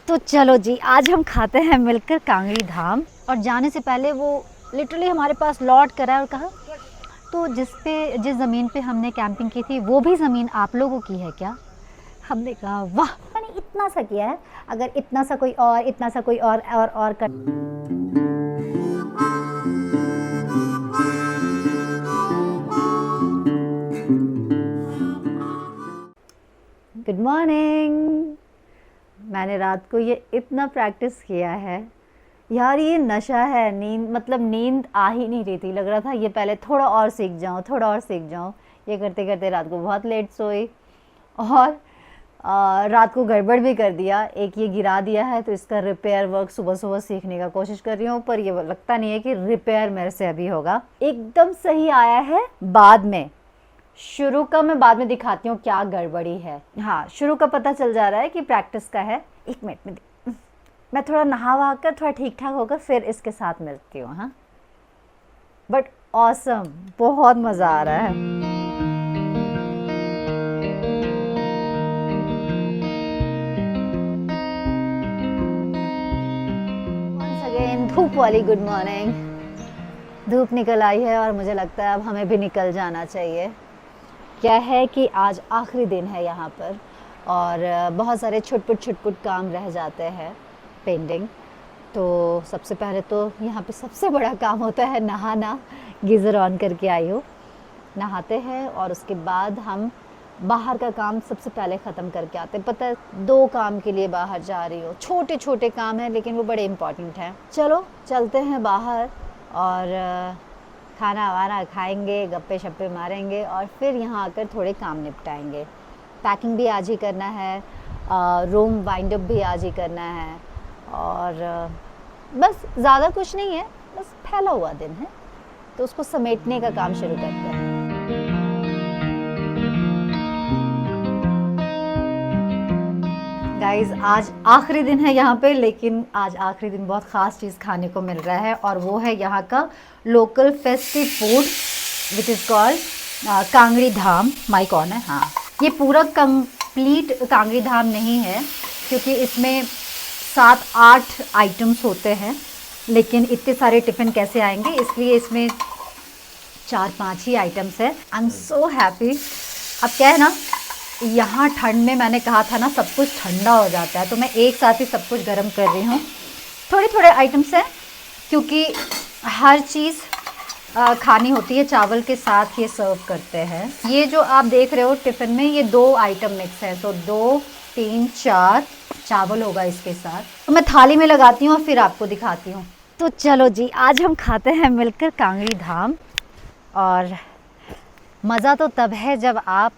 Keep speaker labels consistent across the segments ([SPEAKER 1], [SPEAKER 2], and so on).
[SPEAKER 1] तो चलो जी, आज हम खाते हैं मिलकर कांगड़ी धाम। और जाने से पहले वो लिटरली हमारे पास लौट कर आया और कहा, तो जिस ज़मीन पे हमने कैंपिंग की थी वो भी ज़मीन आप लोगों की है क्या? हमने कहा वाह, मैंने इतना सा किया है, अगर इतना सा कोई और, इतना सा कोई और कर। Good morning. मैंने रात को ये इतना प्रैक्टिस किया है यार, ये नशा है। नींद आ ही नहीं रही थी, लग रहा था ये पहले थोड़ा और सीख जाऊँ, थोड़ा और सीख जाऊँ। ये करते करते रात को बहुत लेट सोई और रात को गड़बड़ भी कर दिया। एक ये गिरा दिया है तो इसका रिपेयर वर्क सुबह सुबह सीखने का कोशिश कर रही हूँ, पर ये लगता नहीं है कि रिपेयर मेरे से अभी होगा। एकदम सही आया है बाद में, शुरू का मैं बाद में दिखाती हूँ क्या गड़बड़ी है। हाँ, शुरू का पता चल जा रहा है कि प्रैक्टिस का है। एक मिनट में मैं थोड़ा नहा वहा कर थोड़ा ठीक ठाक होकर फिर इसके साथ मिलती हूँ। हाँ, बट ऑसम, बहुत मज़ा आ रहा है। वंस अगेन धूप वाली गुड मॉर्निंग। धूप निकल आई है और मुझे लगता है अब हमें भी निकल जाना चाहिए। क्या है कि आज आखिरी दिन है यहाँ पर और बहुत सारे छुटपुट काम रह जाते हैं पेंडिंग। तो सबसे पहले तो यहाँ पे सबसे बड़ा काम होता है नहाना। गीज़र ऑन करके आई हूँ, नहाते हैं और उसके बाद हम बाहर का काम सबसे पहले ख़त्म करके आते हैं। पता है, 2 काम के लिए बाहर जा रही हूँ। छोटे छोटे काम हैं लेकिन वो बड़े इम्पॉर्टेंट हैं। चलो चलते हैं बाहर और खाना वाना खाएंगे, गप्पे शप्पे मारेंगे और फिर यहाँ आकर थोड़े काम निपटाएंगे। पैकिंग भी आज ही करना है, रूम वाइंड अप भी आज ही करना है और बस ज़्यादा कुछ नहीं है, बस फैला हुआ दिन है तो उसको समेटने का काम शुरू करते हैं। गाइस, आज आखिरी दिन है यहाँ पे, लेकिन आज आखिरी दिन बहुत ख़ास चीज़ खाने को मिल रहा है और वो है यहाँ का local festive food which is called Kangri Dham. Mic on है? हाँ, ये पूरा कंप्लीट कांगड़ी धाम नहीं है क्योंकि इसमें 7-8 आइटम्स होते हैं, लेकिन इतने सारे टिफ़िन कैसे आएंगे, इसलिए इसमें 4-5 ही आइटम्स है। I am so happy. अब क्या है ना, यहाँ ठंड में मैंने कहा था ना सब कुछ ठंडा हो जाता है, तो मैं एक साथ ही सब कुछ गर्म कर रही हूँ। थोड़े थोड़े आइटम्स हैं क्योंकि हर चीज़ खानी होती है, चावल के साथ ये सर्व करते हैं। ये जो आप देख रहे हो टिफ़िन में, ये 2 आइटम मिक्स है, तो 2, 3, 4 चावल होगा इसके साथ। तो मैं थाली में लगाती हूँ और फिर आपको दिखाती हूँ। तो चलो जी, आज हम खाते हैं मिलकर कांगड़ी धाम। और मज़ा तो तब है जब आप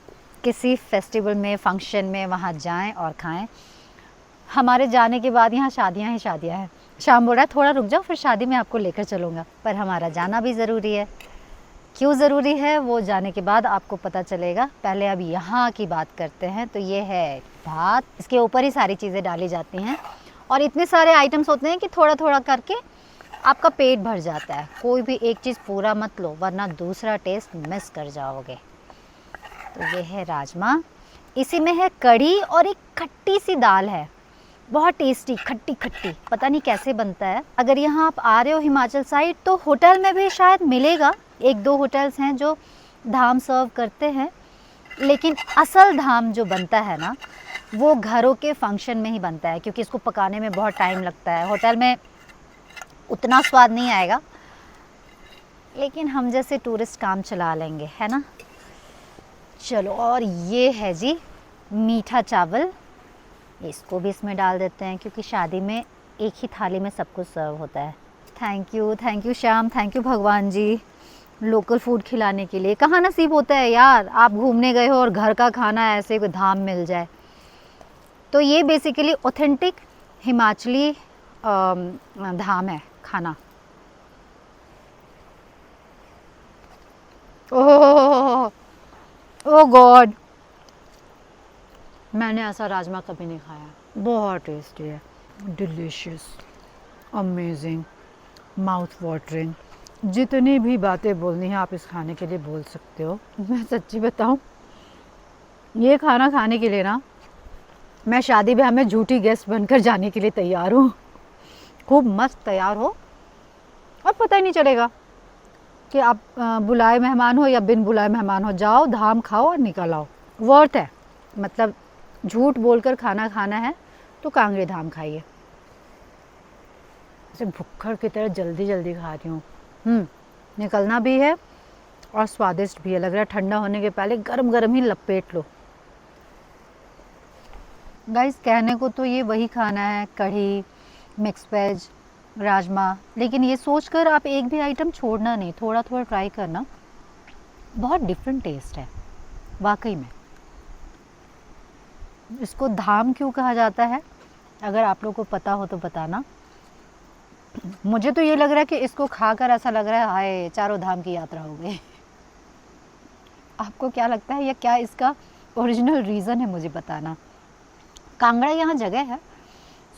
[SPEAKER 1] किसी फेस्टिवल में, फंक्शन में वहाँ जाएं और खाएं। हमारे जाने के बाद यहाँ शादियाँ ही शादियाँ हैं। शाम बोल रहा है थोड़ा रुक जाओ, फिर शादी में आपको लेकर चलूँगा, पर हमारा जाना भी ज़रूरी है। क्यों ज़रूरी है वो जाने के बाद आपको पता चलेगा। पहले अब यहाँ की बात करते हैं। तो ये है भात, इसके ऊपर ही सारी चीज़ें डाली जाती हैं और इतने सारे आइटम्स होते हैं कि थोड़ा थोड़ा करके आपका पेट भर जाता है। कोई भी एक चीज़ पूरा मत लो वरना दूसरा टेस्ट मिस कर जाओगे। तो ये है राजमा, इसी में है कढ़ी और एक खट्टी सी दाल है, बहुत टेस्टी, खट्टी खट्टी, पता नहीं कैसे बनता है। अगर यहाँ आप आ रहे हो हिमाचल साइड तो होटल में भी शायद मिलेगा। 1-2 होटल्स हैं जो धाम सर्व करते हैं, लेकिन असल धाम जो बनता है ना वो घरों के फंक्शन में ही बनता है क्योंकि इसको पकाने में बहुत टाइम लगता है। होटल में उतना स्वाद नहीं आएगा, लेकिन हम जैसे टूरिस्ट काम चला लेंगे, है ना। चलो, और ये है जी मीठा चावल, इसको भी इसमें डाल देते हैं क्योंकि शादी में एक ही थाली में सब कुछ सर्व होता है। Thank you Shyam, thank you भगवान जी, लोकल फूड खिलाने के लिए। कहाँ नसीब होता है यार, आप घूमने गए हो और घर का खाना ऐसे कोई धाम मिल जाए। तो ये बेसिकली ऑथेंटिक हिमाचली धाम है खाना। ओह ओह गॉड, मैंने ऐसा राजमा कभी नहीं खाया। बहुत टेस्टी है, डिलीशियस, अमेजिंग, माउथ वाटरिंग। जितनी भी बातें बोलनी है आप इस खाने के लिए बोल सकते हो। मैं सच्ची बताऊं, ये खाना खाने के लिए ना मैं शादी ब्याह में झूठी गेस्ट बनकर जाने के लिए तैयार हूँ। खूब मस्त तैयार हो और पता ही नहीं चलेगा कि आप बुलाए मेहमान हो या बिन बुलाए मेहमान हो। जाओ, धाम खाओ और निकल आओ। वर्थ है, मतलब झूठ बोलकर खाना खाना है तो कांगड़ी धाम खाइए। ऐसे भुक्खड़ की तरह जल्दी जल्दी खा रही हूँ। निकलना भी है और स्वादिष्ट भी है। लग रहा है ठंडा होने के पहले गरम गरम ही लपेट लो। गाइस, कहने को तो ये वही खाना है, कढ़ी, मिक्स वेज, राजमा, लेकिन ये सोचकर आप एक भी आइटम छोड़ना नहीं, थोड़ा थोड़ा ट्राई करना। बहुत डिफरेंट टेस्ट है वाकई में। इसको धाम क्यों कहा जाता है, अगर आप लोगों को पता हो तो बताना। मुझे तो ये लग रहा है कि इसको खाकर ऐसा लग रहा है हाय चारों धाम की यात्रा हो गई। आपको क्या लगता है, या क्या इसका ओरिजिनल रीज़न है, मुझे बताना। कांगड़ा यहाँ जगह है,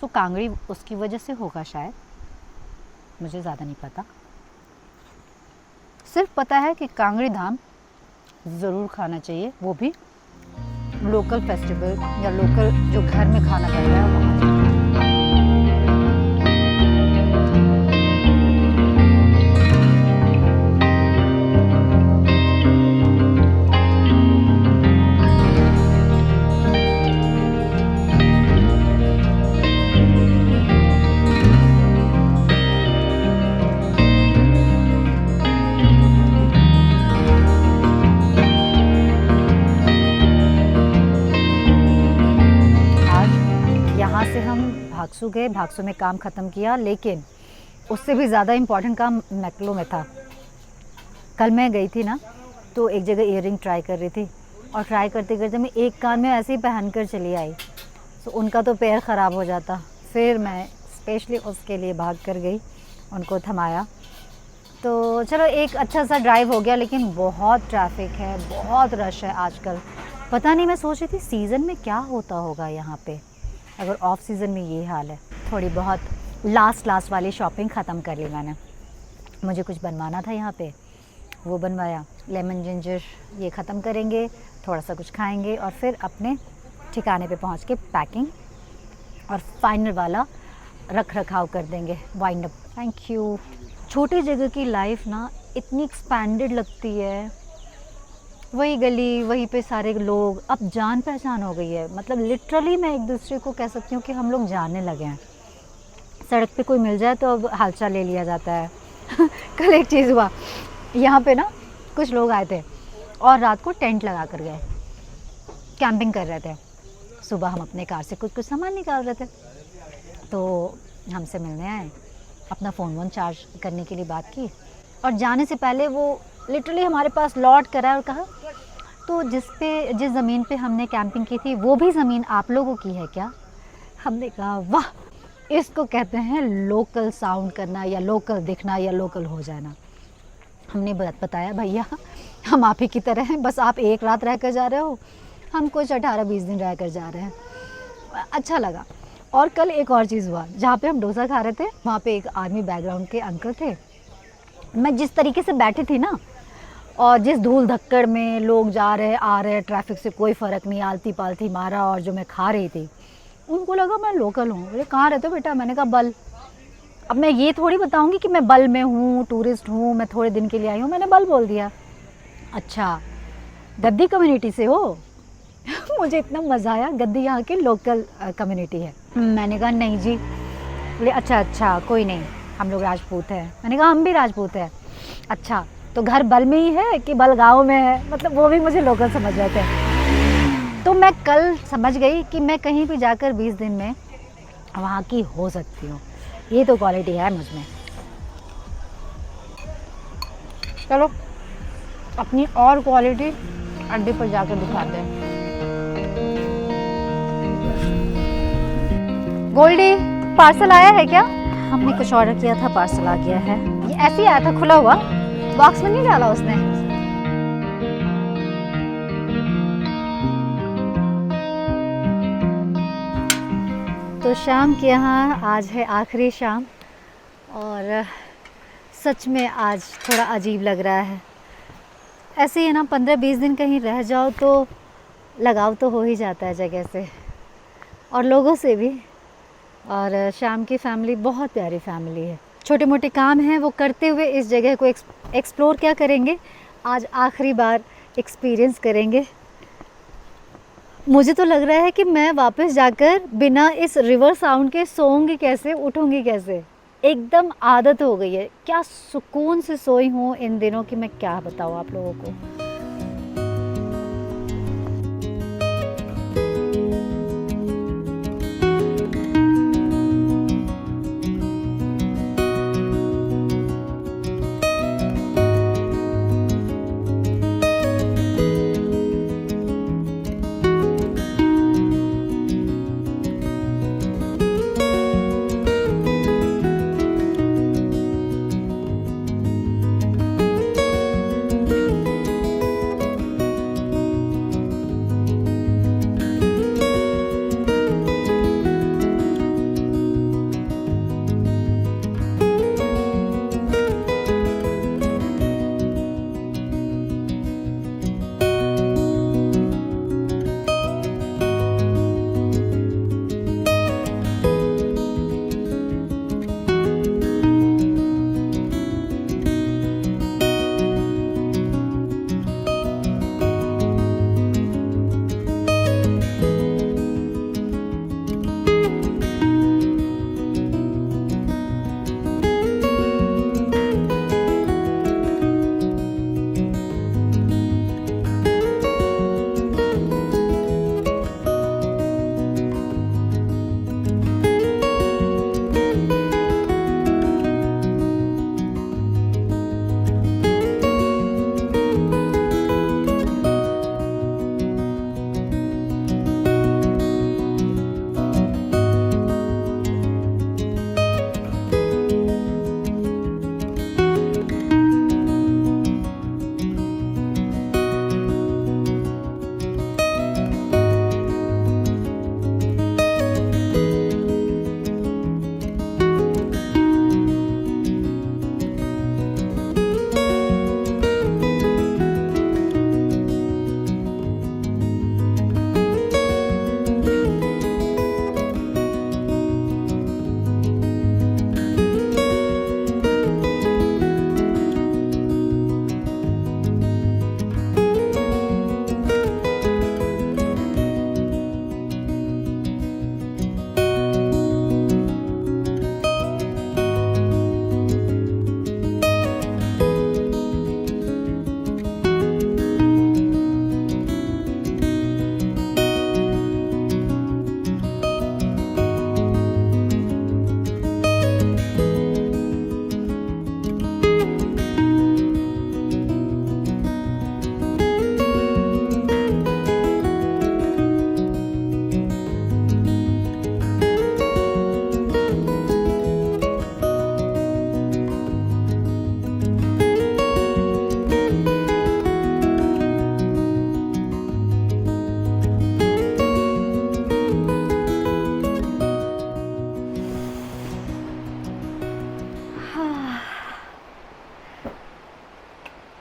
[SPEAKER 1] सो कांगड़ी उसकी वजह से होगा शायद, मुझे ज़्यादा नहीं पता। सिर्फ पता है कि कांगड़ी धाम ज़रूर खाना चाहिए, वो भी लोकल फेस्टिवल या लोकल जो घर में खाना बन रहा है वहाँ। भागसू गए, भागसू में काम ख़त्म किया, लेकिन उससे भी ज़्यादा इम्पॉर्टेंट काम मैक्लो में था। कल मैं गई थी ना, तो एक जगह इयररिंग ट्राई कर रही थी और ट्राई करते करते मैं एक कान में ऐसे ही पहन कर चली आई, तो उनका तो पैर ख़राब हो जाता। फिर मैं स्पेशली उसके लिए भाग कर गई, उनको थमाया। तो चलो एक अच्छा सा ड्राइव हो गया, लेकिन बहुत ट्रैफिक है, बहुत रश है आजकल। पता नहीं, मैं सोच रही थी सीज़न में क्या होता होगा यहाँ पे, अगर ऑफ सीज़न में ये हाल है। थोड़ी बहुत लास्ट वाली शॉपिंग ख़त्म कर ली मैंने। मुझे कुछ बनवाना था यहाँ पे, वो बनवाया। लेमन जिंजर ये ख़त्म करेंगे, थोड़ा सा कुछ खाएंगे और फिर अपने ठिकाने पे पहुँच के पैकिंग और फाइनल वाला रख रखाव कर देंगे, वाइंड अप। Thank you. छोटी जगह की लाइफ ना इतनी एक्सपैंडेड लगती है, वही गली, वहीं पे सारे लोग, अब जान पहचान हो गई है। मतलब लिटरली मैं एक दूसरे को कह सकती हूँ कि हम लोग जानने लगे हैं। सड़क पे कोई मिल जाए तो अब हालचाल ले लिया जाता है। कल एक चीज़ हुआ, यहाँ पे ना कुछ लोग आए थे और रात को टेंट लगा कर गए, कैंपिंग कर रहे थे। सुबह हम अपने कार से कुछ सामान निकाल रहे थे, तो हमसे मिलने आए, अपना फ़ोन चार्ज करने के लिए बात की, और जाने से पहले वो लिटरली हमारे पास लौट कर आया और कहा, तो जिस ज़मीन पे हमने कैंपिंग की थी वो भी ज़मीन आप लोगों की है क्या? हमने कहा वाह, इसको कहते हैं लोकल साउंड करना या लोकल दिखना या लोकल हो जाना। हमने बताया भैया हम आप ही की तरह हैं, बस आप एक रात रह कर जा रहे हो, हम कुछ 18-20 दिन रह कर जा रहे हैं। अच्छा लगा। और कल एक और चीज़ हुआ, जहाँ पे हम डोसा खा रहे थे वहाँ पे एक आर्मी बैकग्राउंड के अंकल थे। मैं जिस तरीके से बैठी थी ना, और जिस धूल धक्कड़ में लोग जा रहे आ रहे, ट्रैफिक से कोई फ़र्क नहीं, आलती पालती मारा, और जो मैं खा रही थी उनको लगा मैं लोकल हूँ। बोले कहाँ रहते हो बेटा? मैंने कहा बल। अब मैं ये थोड़ी बताऊँगी कि मैं बल में हूँ, टूरिस्ट हूँ, मैं थोड़े दिन के लिए आई हूँ, मैंने बल बोल दिया। अच्छा, गद्दी कम्युनिटी से हो? मुझे इतना मज़ा आया, गद्दी यहाँ की लोकल कम्युनिटी है। मैंने कहा नहीं जी। बोले अच्छा कोई नहीं, हम लोग राजपूत हैं। मैंने कहा हम भी राजपूत हैं। अच्छा, तो घर बल में ही है कि बल गाँव में है? मतलब वो भी मुझे लोकल समझ रहे थे। तो मैं कल समझ गई कि मैं कहीं भी जाकर 20 दिन में वहाँ की हो सकती हूँ। ये तो क्वालिटी है मुझ में। चलो अपनी और क्वालिटी अड्डे पर जाकर दिखाते हैं। गोल्डी, पार्सल आया है क्या? हमने कुछ ऑर्डर किया था, पार्सल आ गया है। ये ऐसे ही आया था, खुला हुआ, बॉक्स में नहीं डाला उसने। तो शाम के यहाँ आज है आखिरी शाम, और सच में आज थोड़ा अजीब लग रहा है। ऐसे ही ना 15-20 दिन कहीं रह जाओ तो लगाव तो हो ही जाता है जगह से। और लोगों से भी। और श्याम की फैमिली बहुत प्यारी फैमिली है। छोटे मोटे काम हैं वो करते हुए इस जगह को एक्सप्लोर क्या करेंगे, आज आखिरी बार एक्सपीरियंस करेंगे। मुझे तो लग रहा है कि मैं वापस जाकर बिना इस रिवर साउंड के सोऊंगी कैसे, उठूंगी कैसे। एकदम आदत हो गई है, क्या सुकून से सोई हूँ इन दिनों की, मैं क्या बताऊँ आप लोगों को।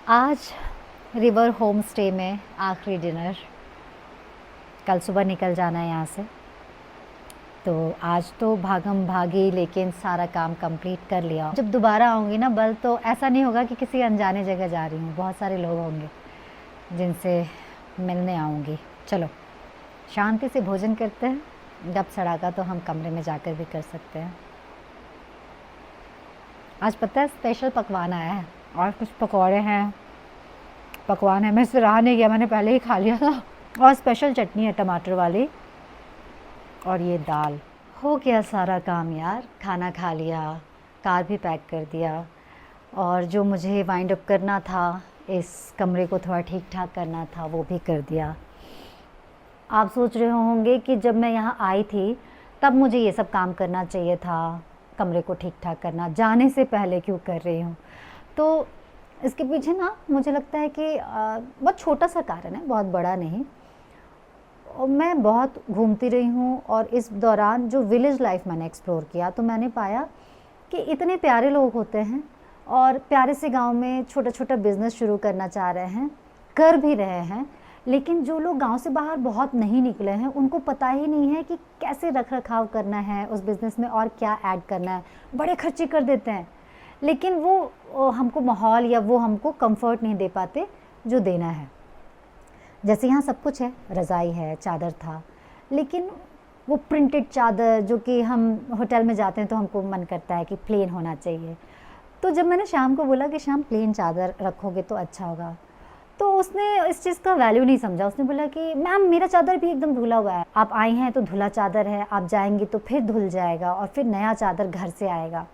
[SPEAKER 1] आज रिवर होम स्टे में आखिरी डिनर, कल सुबह निकल जाना है यहाँ से। तो आज तो भागम भागी, लेकिन सारा काम कंप्लीट कर लिया। जब दोबारा आऊँगी ना बल, तो ऐसा नहीं होगा कि किसी अनजाने जगह जा रही हूँ। बहुत सारे लोग होंगे जिनसे मिलने आऊँगी। चलो शांति से भोजन करते हैं, जब सड़ागा तो हम कमरे में जाकर भी कर सकते हैं। आज पता है स्पेशल पकवान आया है, और कुछ पकौड़े हैं, पकवान है, मैं इससे रहा नहीं गया, मैंने पहले ही खा लिया था। और स्पेशल चटनी है टमाटर वाली, और ये दाल। हो गया सारा काम यार, खाना खा लिया, कार भी पैक कर दिया, और जो मुझे वाइंड अप करना था, इस कमरे को थोड़ा ठीक ठाक करना था, वो भी कर दिया। आप सोच रहे होंगे कि जब मैं यहाँ आई थी तब मुझे ये सब काम करना चाहिए था, कमरे को ठीक ठाक करना जाने से पहले क्यों कर रही हूँ। तो इसके पीछे ना मुझे लगता है कि बहुत छोटा सा कारण है, बहुत बड़ा नहीं। और मैं बहुत घूमती रही हूँ, और इस दौरान जो विलेज लाइफ मैंने एक्सप्लोर किया, तो मैंने पाया कि इतने प्यारे लोग होते हैं, और प्यारे से गांव में छोटा छोटा बिज़नेस शुरू करना चाह रहे हैं, कर भी रहे हैं, लेकिन जो लोग गांव से बाहर बहुत नहीं निकले हैं उनको पता ही नहीं है कि कैसे रख रखाव करना है उस बिज़नेस में और क्या ऐड करना है। बड़े खर्चे कर देते हैं, लेकिन वो हमको माहौल या वो हमको कंफर्ट नहीं दे पाते जो देना है। जैसे यहाँ सब कुछ है, रज़ाई है, चादर था, लेकिन वो प्रिंटेड चादर जो कि हम होटल में जाते हैं तो हमको मन करता है कि प्लेन होना चाहिए। तो जब मैंने शाम को बोला कि शाम प्लेन चादर रखोगे तो अच्छा होगा, तो उसने इस चीज़ का वैल्यू नहीं समझा। उसने बोला कि मैम मेरा चादर भी एकदम धुला हुआ है, आप आई हैं तो धुला चादर है, आप जाएंगी तो फिर धुल जाएगा और फिर नया चादर घर से आएगा।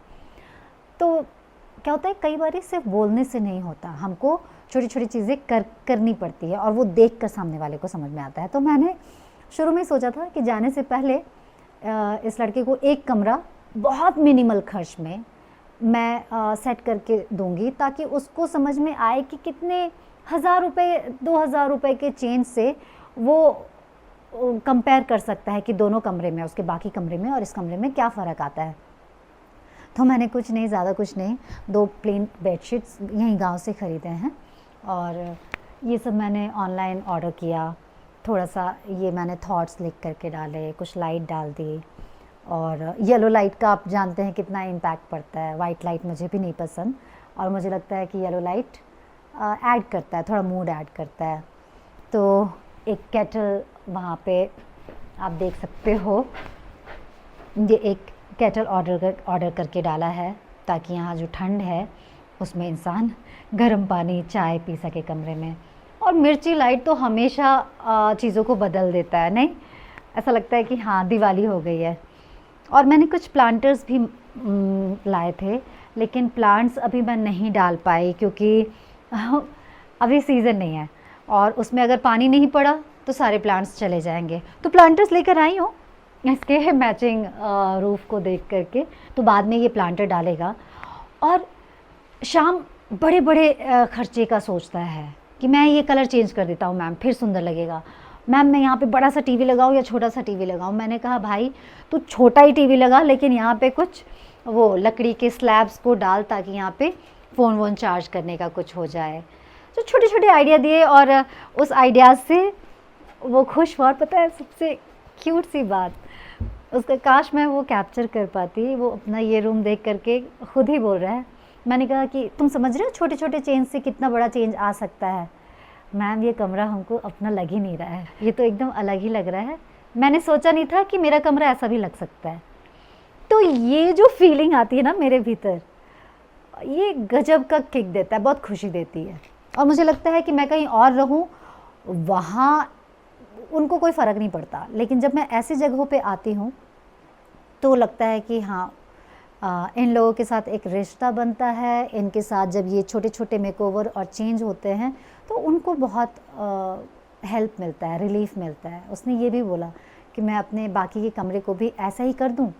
[SPEAKER 1] तो क्या होता है, कई बार सिर्फ बोलने से नहीं होता, हमको छोटी छोटी चीज़ें करनी पड़ती है और वो देख कर सामने वाले को समझ में आता है। तो मैंने शुरू में सोचा था कि जाने से पहले इस लड़के को एक कमरा बहुत मिनिमल खर्च में मैं सेट करके दूंगी, ताकि उसको समझ में आए कि कितने 1000 रुपये 2000 रुपये के चेंज से वो कंपेयर कर सकता है कि दोनों कमरे में, उसके बाकी कमरे में और इस कमरे में क्या फ़र्क आता है। तो मैंने कुछ नहीं, ज़्यादा कुछ नहीं, 2 प्लेन बेडशीट्स यहीं गांव से ख़रीदे हैं और ये सब मैंने ऑनलाइन ऑर्डर किया। थोड़ा सा ये मैंने थॉट्स लिख करके डाले, कुछ लाइट डाल दी, और येलो लाइट का आप जानते हैं कितना इम्पैक्ट पड़ता है। वाइट लाइट मुझे भी नहीं पसंद और मुझे लगता है कि येलो लाइट ऐड करता है, थोड़ा मूड ऐड करता है। तो एक केटल वहाँ पे आप देख सकते हो, ये एक केटल ऑर्डर करके डाला है ताकि यहाँ जो ठंड है उसमें इंसान गर्म पानी चाय पी सके कमरे में। और मिर्ची लाइट तो हमेशा चीज़ों को बदल देता है, नहीं ऐसा लगता है कि हाँ दिवाली हो गई है। और मैंने कुछ प्लांटर्स भी लाए थे, लेकिन प्लांट्स अभी मैं नहीं डाल पाई क्योंकि अभी सीज़न नहीं है और उसमें अगर पानी नहीं पड़ा तो सारे प्लांट्स चले जाएंगे। तो प्लांटर्स लेकर आई हूँ इसके मैचिंग रूफ़ को देख करके, तो बाद में ये प्लांटर डालेगा। और शाम बड़े बड़े खर्चे का सोचता है कि मैं ये कलर चेंज कर देता हूँ मैम, फिर सुंदर लगेगा। मैम मैं यहाँ पे बड़ा सा टीवी लगाऊँ या छोटा सा टीवी लगाऊँ? मैंने कहा भाई तू छोटा ही टीवी लगा, लेकिन यहाँ पे कुछ वो लकड़ी के स्लैब्स को डाल ताकि यहाँ पे फ़ोन वोन चार्ज करने का कुछ हो जाए। तो छोटे छोटे आइडिया दिए और उस आइडियाज़ से वो खुश हुआ। और पता है सबसे क्यूट सी बात, उसका काश मैं वो कैप्चर कर पाती। वो अपना ये रूम देख करके खुद ही बोल रहा है, मैंने कहा कि तुम समझ रहे हो छोटे छोटे चेंज से कितना बड़ा चेंज आ सकता है? मैम ये कमरा हमको अपना लग ही नहीं रहा है, ये तो एकदम अलग ही लग रहा है। मैंने सोचा नहीं था कि मेरा कमरा ऐसा भी लग सकता है। तो ये जो फीलिंग आती है ना मेरे भीतर, ये गजब का किक देता है, बहुत खुशी देती है। और मुझे लगता है कि मैं कहीं और रहूं वहाँ उनको कोई फ़र्क नहीं पड़ता, लेकिन जब मैं ऐसी जगहों पे आती हूँ तो लगता है कि हाँ इन लोगों के साथ एक रिश्ता बनता है। इनके साथ जब ये छोटे छोटे मेकओवर और चेंज होते हैं तो उनको बहुत हेल्प मिलता है, रिलीफ मिलता है। उसने ये भी बोला कि मैं अपने बाकी के कमरे को भी ऐसा ही कर दूं।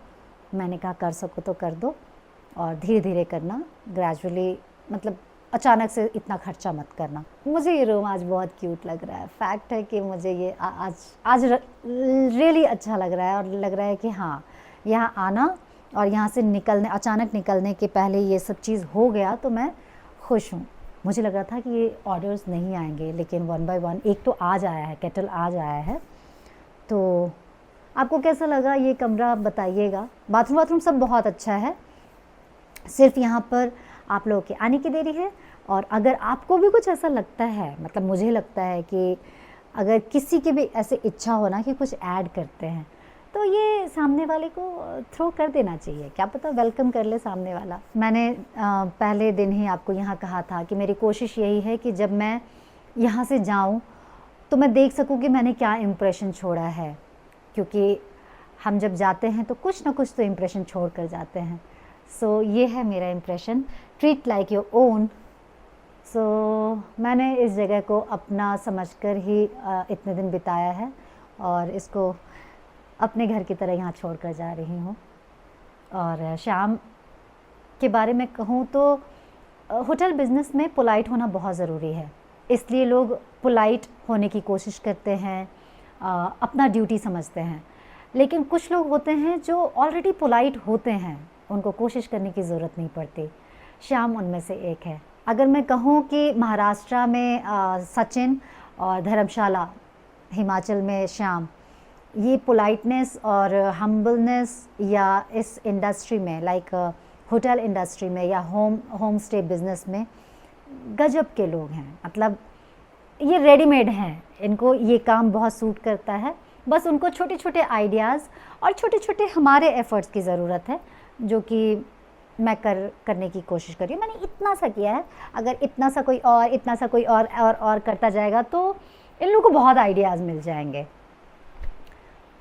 [SPEAKER 1] मैंने कहा कर सको तो कर दो और धीरे धीरे करना, ग्रेजुअली, मतलब अचानक से इतना खर्चा मत करना। मुझे ये रूम आज बहुत क्यूट लग रहा है। फैक्ट है कि मुझे ये आज रियली अच्छा लग रहा है और लग रहा है कि हाँ यहाँ आना और यहाँ से निकलने, अचानक निकलने के पहले ये सब चीज़ हो गया तो मैं खुश हूँ। मुझे लग रहा था कि ये ऑर्डर्स नहीं आएंगे, लेकिन 1 बाय 1 एक तो आज आया है, केटल आज आया है। तो आपको कैसा लगा ये कमरा बताइएगा। बाथरूम सब बहुत अच्छा है, सिर्फ यहाँ पर आप लोगों के आने की देरी है। और अगर आपको भी कुछ ऐसा लगता है, मतलब मुझे लगता है कि अगर किसी की भी ऐसे इच्छा हो ना कि कुछ ऐड करते हैं तो ये सामने वाले को थ्रो कर देना चाहिए, क्या पता वेलकम कर ले सामने वाला। मैंने पहले दिन ही आपको यहाँ कहा था कि मेरी कोशिश यही है कि जब मैं यहाँ से जाऊँ तो मैं देख सकूँ कि मैंने क्या इम्प्रेशन छोड़ा है, क्योंकि हम जब जाते हैं तो कुछ ना कुछ तो इम्प्रेशन छोड़ कर जाते हैं। सो ये है मेरा impression, treat like your own. So मैंने इस जगह को अपना समझकर ही इतने दिन बिताया है और इसको अपने घर की तरह यहाँ छोड़ कर जा रही हूँ। और शाम के बारे में कहूँ तो होटल बिज़नेस में पोलाइट होना बहुत ज़रूरी है, इसलिए लोग पोलाइट होने की कोशिश करते हैं, अपना ड्यूटी समझते हैं। लेकिन कुछ लोग होते हैं जो ऑलरेडी पोलाइट होते हैं, उनको कोशिश करने की ज़रूरत नहीं पड़ती। शाम उनमें से एक है। अगर मैं कहूँ कि महाराष्ट्र में सचिन और धर्मशाला हिमाचल में शाम, ये पोलाइटनेस और हम्बलनेस या इस इंडस्ट्री में लाइक होटल इंडस्ट्री में या होम स्टे बिज़नेस में गजब के लोग हैं। मतलब ये रेडीमेड हैं, इनको ये काम बहुत सूट करता है। बस उनको छोटे छोटे आइडियाज़ और छोटे छोटे हमारे एफ़र्ट्स की ज़रूरत है, जो कि मैं करने की कोशिश कर रही हूँ। मैंने इतना सा किया है, अगर इतना सा कोई और इतना सा कोई और करता जाएगा तो इन लोगों को बहुत आइडियाज़ मिल जाएंगे।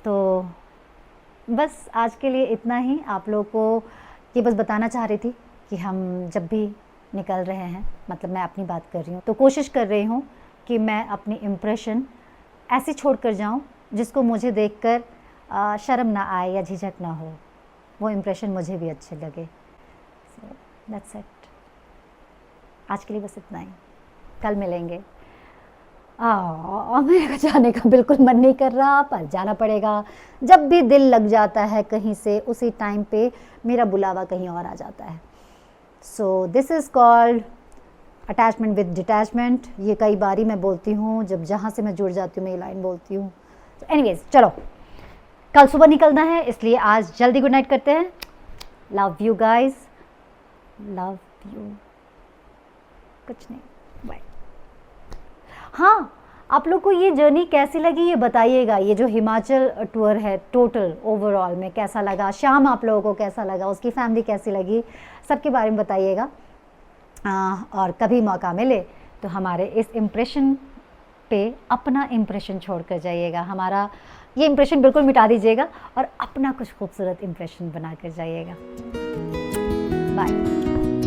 [SPEAKER 1] तो बस आज के लिए इतना ही। आप लोगों को ये बस बताना चाह रही थी कि हम जब भी निकल रहे हैं, मतलब मैं अपनी बात कर रही हूँ, तो कोशिश कर रही हूँ कि मैं अपनी इम्प्रेशन ऐसे छोड़ कर जाऊँ जिसको मुझे देखकर शर्म ना आए या झिझक ना हो, वो इम्प्रेशन मुझे भी अच्छे लगे। So that's it. आज के लिए बस इतना ही, कल मिलेंगे। मेरे को जाने का बिल्कुल मन नहीं कर रहा, पर जाना पड़ेगा। जब भी दिल लग जाता है कहीं से, उसी टाइम पे मेरा बुलावा कहीं और आ जाता है। So this is called attachment with detachment. ये कई बारी मैं बोलती हूँ, जब जहाँ से मैं जुड़ जाती हूँ मैं ये लाइन बोलती हूँ। तो एनीवेज, चलो कल सुबह निकलना है, इसलिए आज जल्दी गुड नाइट करते हैं। Love you guys, love you. कुछ नहीं, बाय। हाँ, आप लोग को ये जर्नी कैसी लगी ये बताइएगा। ये जो हिमाचल टूर है टोटल ओवरऑल में कैसा लगा, शाम आप लोगों को कैसा लगा, उसकी फैमिली कैसी लगी, सबके बारे में बताइएगा। और कभी मौका मिले तो हमारे इस इम्प्रेशन पे अपना इम्प्रेशन छोड़ कर जाइएगा। हमारा ये इम्प्रेशन बिल्कुल मिटा दीजिएगा और अपना कुछ खूबसूरत इम्प्रेशन बना कर जाइएगा। बाय।